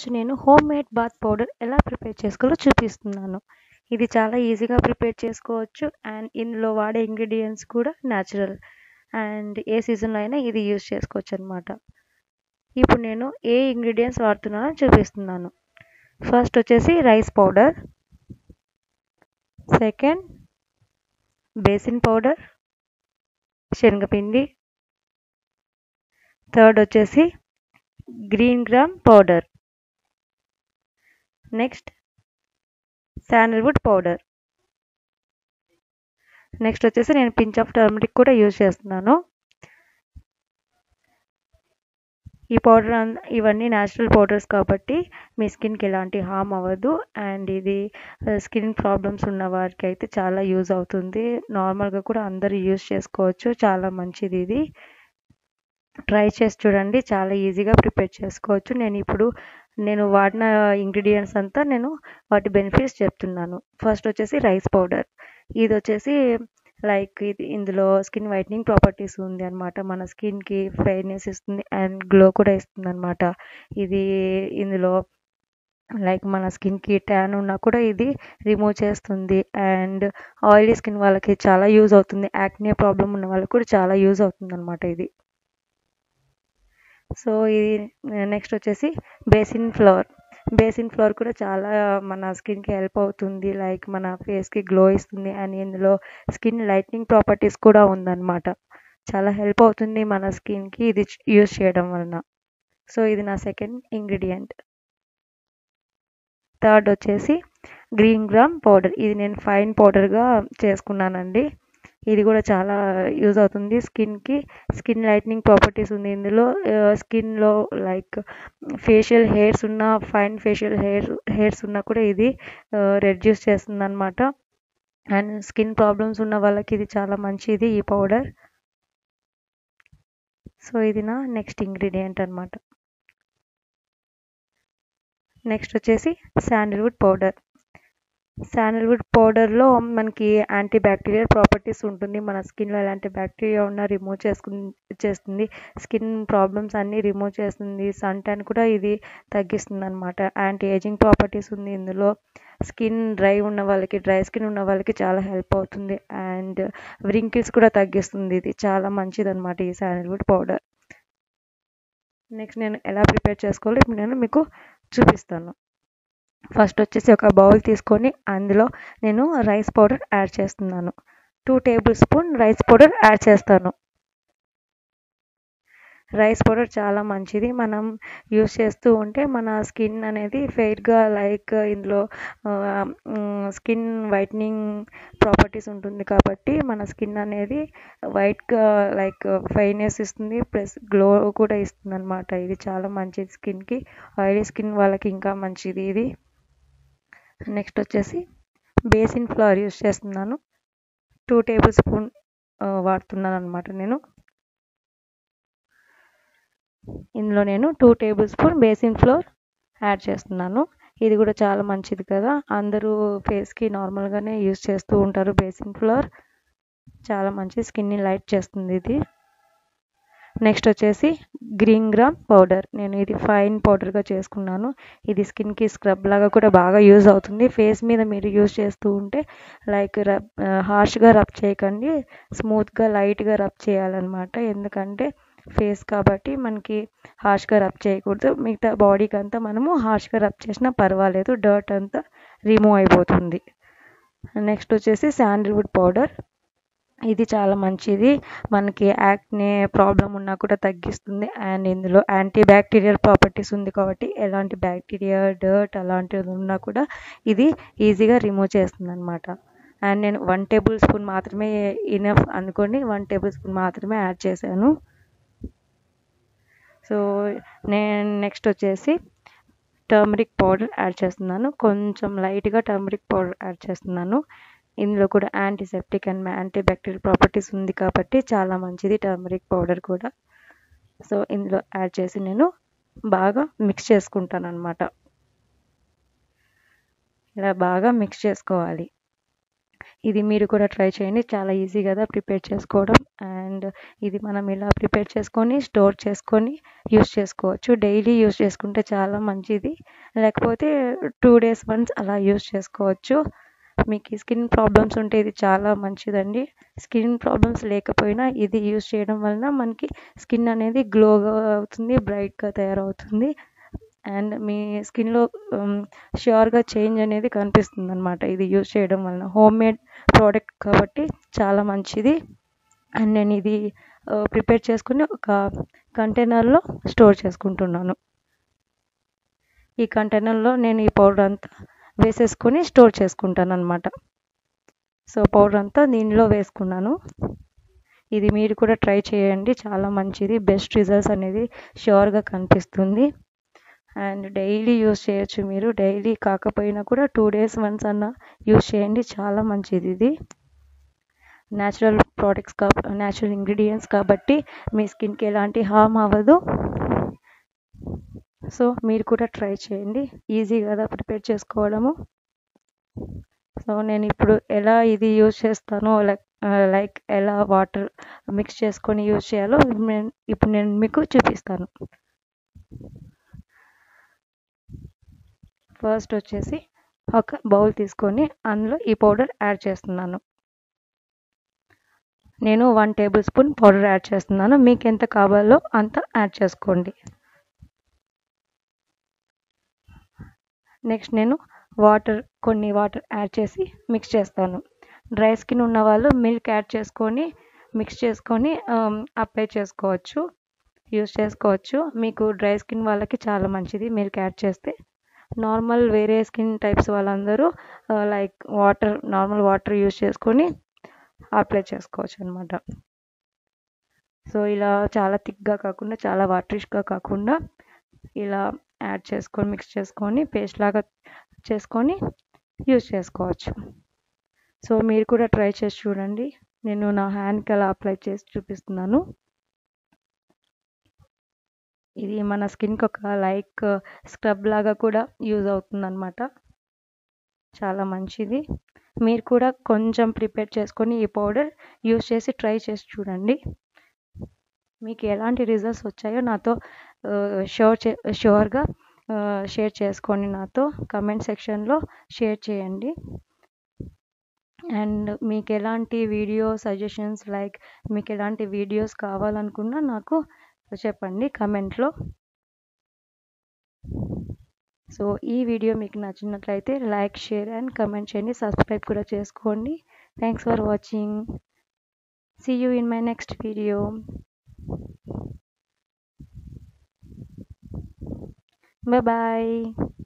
ఈరోజు నేను home made bath powder ఎలా ప్రిపేర్ చేసుకోవాలో చూపిస్తున్నాను. ఇది చాలా ఈజీగా ప్రిపేర్ చేసుకోవచ్చు అండ్ ఇందులో వాడే ఇంగ్రీడియంట్స్ కూడా న్యాచురల్ అండ్ ఏ సీజన్లో అయినా ఇది యూజ్ చేసుకోవచ్చు అనమాట. ఇప్పుడు నేను ఏ ఇంగ్రీడియంట్స్ వాడుతున్నానో చూపిస్తున్నాను. ఫస్ట్ వచ్చేసి rice powder, second basin powder, శనగపిండి, థర్డ్ వచ్చేసి green gram powder, next sandalwood powder, next వచ్చేసి నేను పించ్ ఆఫ్ టర్మరిక్ కూడా యూజ్ చేస్తున్నాను. ఈ పౌడర్ ఇవన్నీ న్యాచురల్ పౌడర్స్ కాబట్టి మీ స్కిన్కి ఎలాంటి హామ్ అవ్వదు అండ్ ఇది స్కిన్ ప్రాబ్లమ్స్ ఉన్న వారికి అయితే చాలా యూజ్ అవుతుంది. నార్మల్గా కూడా అందరూ యూజ్ చేసుకోవచ్చు, చాలా మంచిది. ఇది ట్రై చేసి చూడండి, చాలా ఈజీగా ప్రిపేర్ చేసుకోవచ్చు. నేను వాడిన ఇంగ్రీడియంట్స్ అంతా నేను వాటి బెనిఫిట్స్ చెప్తున్నాను. ఫస్ట్ వచ్చేసి రైస్ పౌడర్. ఇది వచ్చేసి ఇందులో స్కిన్ వైట్నింగ్ ప్రాపర్టీస్ ఉంది అనమాట. మన స్కిన్కి ఫెయిర్నెస్ ఇస్తుంది అండ్ గ్లో కూడా ఇస్తుంది అనమాట. ఇది ఇందులో మన స్కిన్కి ట్యాన్ ఉన్నా కూడా ఇది రిమూవ్ చేస్తుంది అండ్ ఆయిలీ స్కిన్ వాళ్ళకి చాలా యూజ్ అవుతుంది. యాక్నే ప్రాబ్లం ఉన్న వాళ్ళకి కూడా చాలా యూజ్ అవుతుంది అనమాట ఇది. సో ఇది నెక్స్ట్ వచ్చేసి బేసిన్ ఫ్లోర్ కూడా చాలా మన స్కిన్కి హెల్ప్ అవుతుంది. మన ఫేస్కి గ్లో ఇస్తుంది అండ్ ఇందులో స్కిన్ లైట్నింగ్ ప్రాపర్టీస్ కూడా ఉందన్నమాట. చాలా హెల్ప్ అవుతుంది మన స్కిన్కి ఇది యూజ్ చేయడం వలన. సో ఇది నా సెకండ్ ఇంగ్రీడియంట్. థర్డ్ వచ్చేసి గ్రీన్ గ్రామ్ పౌడర్. ఇది నేను ఫైన్ పౌడర్గా చేసుకున్నానండి. ఇది కూడా చాలా యూజ్ అవుతుంది స్కిన్కి. స్కిన్ లైట్నింగ్ ప్రాపర్టీస్ ఉంది ఇందులో. స్కిన్లో ఫేషియల్ హెయిర్స్ ఉన్న, ఫైన్ ఫేషియల్ హెయిర్స్ ఉన్నా కూడా ఇది రెడ్యూస్ చేస్తుంది అనమాట. అండ్ స్కిన్ ప్రాబ్లమ్స్ ఉన్న వాళ్ళకి ఇది చాలా మంచిది ఈ పౌడర్. సో ఇది నా నెక్స్ట్ ఇంగ్రీడియంట్ అనమాట. నెక్స్ట్ వచ్చేసి శాండల్వుడ్ పౌడర్. శాండల్వుడ్ పౌడర్లో మనకి యాంటీ బ్యాక్టీరియల్ ప్రాపర్టీస్ ఉంటుంది. మన స్కిన్లో ఎలాంటి బ్యాక్టీరియా ఉన్నా రిమూవ్ చేస్తుంది. స్కిన్ ప్రాబ్లమ్స్ అన్నీ రిమూవ్ చేస్తుంది. సన్ ట్యాన్ కూడా ఇది తగ్గిస్తుంది అనమాట. యాంటీ ఏజింగ్ ప్రాపర్టీస్ ఉంది ఇందులో. స్కిన్ డ్రై స్కిన్ ఉన్న వాళ్ళకి చాలా హెల్ప్ అవుతుంది అండ్ వ్రింకిల్స్ కూడా తగ్గిస్తుంది. ఇది చాలా మంచిది అనమాట ఈ శాండల్వుడ్ పౌడర్. నెక్స్ట్ నేను ఎలా ప్రిపేర్ చేసుకోవాలో ఇప్పుడు నేను మీకు చూపిస్తాను. ఫస్ట్ వచ్చేసి ఒక బౌల్ తీసుకొని అందులో నేను రైస్ పౌడర్ యాడ్ చేస్తున్నాను. 2 table spoon rice powder add చేస్తాను. రైస్ పౌడర్ చాలా మంచిది. మనం యూస్ చేస్తూ ఉంటే మన స్కిన్ అనేది ఫెయిర్గా ఇందులో స్కిన్ వైట్నింగ్ ప్రాపర్టీస్ ఉంటుంది కాబట్టి మన స్కిన్ అనేది వైట్గా ఫైనెస్ ఇస్తుంది, ప్లస్ గ్లో కూడా ఇస్తుంది అనమాట. ఇది చాలా మంచిది స్కిన్కి. ఆయిలీ స్కిన్ వాళ్ళకి ఇంకా మంచిది ఇది. నెక్స్ట్ వచ్చేసి బేసిన్ ఫ్లోర్ యూస్ చేస్తున్నాను. 2 టేబుల్ స్పూన్ వాడుతున్నాను అనమాట నేను. ఇందులో నేను 2 table spoon basin floor add చేస్తున్నాను. ఇది కూడా చాలా మంచిది కదా, అందరూ ఫేస్కి నార్మల్గానే యూస్ చేస్తూ ఉంటారు. బేసిన్ ఫ్లోర్ చాలా మంచిది, స్కిన్ని లైట్ చేస్తుంది ఇది. నెక్స్ట్ వచ్చేసి గ్రీన్ గ్రామ్ పౌడర్. నేను ఇది ఫైన్ పౌడర్గా చేసుకున్నాను. ఇది స్కిన్కి స్క్రబ్ లాగా కూడా బాగా యూజ్ అవుతుంది. ఫేస్ మీద మీరు యూజ్ చేస్తూ ఉంటే హార్ష్గా రబ్ చేయకండి, స్మూత్గా లైట్గా రబ్ చేయాలన్నమాట. ఎందుకంటే ఫేస్ కాబట్టి మనకి హార్ష్గా రబ్ చేయకూడదు. మిగతా బాడీకి అంతా మనము హార్ష్గా రబ్ చేసినా పర్వాలేదు, డర్ట్ అంతా రిమూవ్ అయిపోతుంది. నెక్స్ట్ వచ్చేసి శాండల్వుడ్ పౌడర్. ఇది చాలా మంచిది, మనకి యాక్నే ప్రాబ్లం ఉన్నా కూడా తగ్గిస్తుంది అండ్ ఇందులో యాంటీ బ్యాక్టీరియల్ ప్రాపర్టీస్ ఉంది కాబట్టి ఎలాంటి బ్యాక్టీరియా, డర్ట్ అలాంటివి ఉన్నా కూడా ఇది ఈజీగా రిమూవ్ చేస్తుంది అనమాట. అండ్ నేను 1 టేబుల్ స్పూన్ మాత్రమే ఇనఫ్ అనుకోండి, 1 టేబుల్ స్పూన్ మాత్రమే యాడ్ చేశాను. సో నేను నెక్స్ట్ వచ్చేసి టర్మరిక్ పౌడర్ యాడ్ చేస్తున్నాను. కొంచెం లైట్గా టర్మరిక్ పౌడర్ యాడ్ చేస్తున్నాను. ఇందులో కూడా antiseptic and anti bacterial properties ఉంది కాబట్టి చాలా మంచిది టర్మరిక్ పౌడర్ కూడా. సో ఇందులో యాడ్ చేసి నేను బాగా మిక్స్ చేసుకుంటాను అనమాట. ఇలా బాగా మిక్స్ చేసుకోవాలి. ఇది మీరు కూడా ట్రై చేయండి. చాలా ఈజీ కదా ప్రిపేర్ చేసుకోవడం. అండ్ ఇది మనం ఇలా ప్రిపేర్ చేసుకొని స్టోర్ చేసుకొని యూస్ చేసుకోవచ్చు. డైలీ యూస్ చేసుకుంటే చాలా మంచిది. లేకపోతే 2 డేస్ వన్స్ అలా యూస్ చేసుకోవచ్చు. మీకు స్కిన్ ప్రాబ్లమ్స్ ఉంటే ఇది చాలా మంచిదండి. స్కిన్ ప్రాబ్లమ్స్ లేకపోయినా ఇది యూస్ చేయడం వలన మనకి స్కిన్ అనేది గ్లోగా అవుతుంది, బ్రైట్గా తయారవుతుంది. అండ్ మీ స్కిన్లో ష్యూర్గా చేంజ్ అనేది కనిపిస్తుంది అనమాట ఇది యూజ్ చేయడం వలన. హోమ్ మేడ్ ప్రోడక్ట్ కాబట్టి చాలా మంచిది. అండ్ నేను ఇది ప్రిపేర్ చేసుకుని ఒక కంటైనర్లో స్టోర్ చేసుకుంటున్నాను. ఈ కంటైనర్లో నేను ఈ పౌడర్ అంతా వేసేసుకొని స్టోర్ చేసుకుంటాను అనమాట. సో పౌడర్ అంతా దీనిలో వేసుకున్నాను. ఇది మీరు కూడా ట్రై చేయండి, చాలా మంచిది. బెస్ట్ రిజల్ట్స్ అనేది ష్యూర్గా కనిపిస్తుంది. అండ్ డైలీ యూస్ చేయొచ్చు మీరు. డైలీ కాకపోయినా కూడా 2 డేస్ వన్స్ అన్న యూస్ చేయండి, చాలా మంచిది. ఇది న్యాచురల్ ప్రోడక్ట్స్ న్యాచురల్ ఇంగ్రీడియంట్స్ కాబట్టి మీ స్కిన్కి ఎలాంటి హార్మ్ అవ్వదు. సో మీరు కూడా ట్రై చేయండి, ఈజీ కదా ప్రిపేర్ చేసుకోవడము. సో నేను ఇప్పుడు ఎలా ఇది యూజ్ చేస్తానో లైక్ ఎలా వాటర్ మిక్స్ చేసుకొని యూజ్ చేయాలో ఇప్పుడు నేను మీకు చూపిస్తాను. ఫస్ట్ వచ్చేసి ఒక బౌల్ తీసుకొని అందులో ఈ పౌడర్ యాడ్ చేస్తున్నాను. నేను 1 టేబుల్ స్పూన్ పౌడర్ యాడ్ చేస్తున్నాను. మీకు ఎంత కావాలో అంత యాడ్ చేసుకోండి. నెక్స్ట్ నేను కొన్ని వాటర్ యాడ్ చేసి మిక్స్ చేస్తాను. డ్రై స్కిన్ ఉన్న వాళ్ళు మిల్క్ యాడ్ చేసుకొని మిక్స్ చేసుకొని అప్లై చేసుకోవచ్చు, యూస్ చేసుకోవచ్చు. మీకు డ్రై స్కిన్ వాళ్ళకి చాలా మంచిది మిల్క్ యాడ్ చేస్తే. నార్మల్ వేరే స్కిన్ టైప్స్ వాళ్ళందరూ లైక్ నార్మల్ వాటర్ యూస్ చేసుకొని అప్లై చేసుకోవచ్చు అనమాట. సో ఇలా చాలా థిక్గా కాకుండా, చాలా వాటరిష్గా కాకుండా ఇలా యాడ్ చేసుకొని మిక్స్ చేసుకొని పేస్ట్ లాగా చేసుకొని యూస్ చేసుకోవచ్చు. సో మీరు కూడా ట్రై చేసి చూడండి. నేను నా హ్యాండ్కి అలా అప్లై చేసి చూపిస్తున్నాను. ఇది మన స్కిన్కి ఒక లైక్ స్క్రబ్ లాగా కూడా యూజ్ అవుతుంది అనమాట, చాలా మంచిది. మీరు కూడా కొంచెం ప్రిపేర్ చేసుకొని ఈ పౌడర్ యూజ్ చేసి ట్రై చేసి చూడండి. మీకు ఎలాంటి రిజల్ట్స్ వచ్చాయో నాతో ష్యూర్గా షేర్ చేసుకోండి. నాతో కమెంట్ సెక్షన్లో షేర్ చేయండి. అండ్ మీకు ఎలాంటి వీడియో సజెషన్స్ లైక్ మీకు ఎలాంటి వీడియోస్ కావాలనుకున్నా నాకు చెప్పండి కమెంట్లో. సో ఈ వీడియో మీకు నచ్చినట్లయితే లైక్, షేర్ అండ్ కమెంట్ చేయండి. సబ్స్క్రైబ్ కూడా చేసుకోండి. Thanks for watching. See you in my next video. Bye bye.